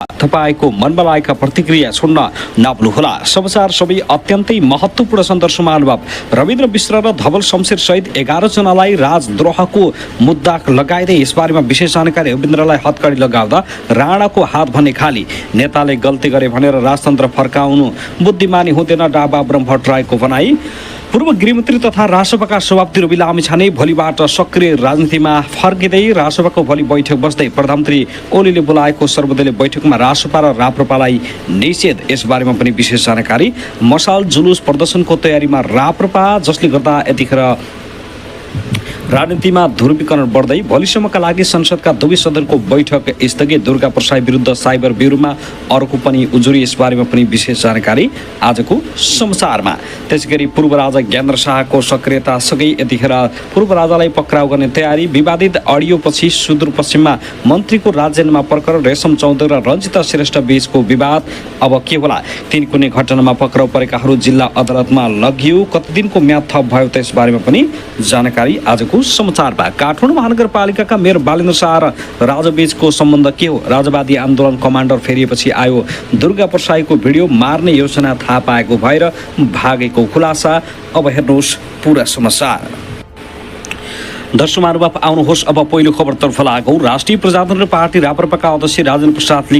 तपाईको मनमा लागेका प्रतिक्रिया छोड्न नभुल्नुहोला। समाचार सबै अत्यन्तै महत्त्वपूर्ण सन्दर्भमा अनुभव रविन्द्र मिश्र र धवल शमशेर सहित 11 जनालाई राजद्रोहको मुद्दा लगाइदै यसबारेमा विशेष जानकारी रविन्द्रलाई हतकडी लगाउँदा राणाको हात भने खाली। नेताले गल्ती गरे भनेर राजतन्त्र फर्काउनु बुद्धिमानी हुँदैन, डाबा ब्रह्मभट्टराईको भनाई। पूर्व गृहमन्त्री तथा रासपाका सभापति रवि लामिछाने भोलिबाट सक्रिय राजनीतिमा फर्किँदै रासपाको भोलि बैठक बस्दै प्रधानमन्त्री ओलीले बोलाएको सर्वदलीय बैठकमा रासपा र राप्रपालाई निषेध। यसबारेमा पनि विशेष जानकारी। मसाल जुलुस प्रदर्शनको तयारीमा राप्रपा, जसले गर्दा यतिखेर राजनीतिमा ध्रुवीकरण बढ्दै भोलिसम्मका लागि संसदका दुवै सदनको बैठक स्थगित। दुर्गा प्रसाद विरुद्ध साइबर ब्युरोमा अर्को पनि उजुरी। यसबारेमा पनि विशेष जानकारी आजको समाचारमा। त्यसैगरी पूर्व राजा ज्ञानेन्द्र शाहको सक्रियता सँगै यतिखेर पूर्व राजालाई पक्राउ गर्ने तयारी। विवादित अडियोपछि सुदूरपश्चिममा मन्त्रीको राजीनामा प्रकरण, रेशम चौधरी र रञ्जिता श्रेष्ठ बीचको विवाद अब के होला? तीन कुनै घटनामा पक्राउ परेकाहरू जिल्ला अदालतमा लगियो। कति दिनको म्याद थप भयो त यसबारेमा पनि जानकारी आजको समाचारमा। काठमाडौँ महानगरपालिकाका मेयर बालेन्द्र शाह र राजाबीचको सम्बन्ध के हो? राजावादी आन्दोलन कमान्डर फेरिएपछि आयो दुर्गा प्रसाईको भिडियो, मार्ने योजना थाहा पाएको भएर भागेको खुलासा। अब हेर्नुहोस् पुरा समाचार। दर्शक महानुभाव आउनुहोस् अब पहिलो खबरतर्फ लागौँ। राष्ट्रिय प्रजातन्त्र पार्टी राप्रपाका अध्यक्ष राजेन्द्र प्रसादले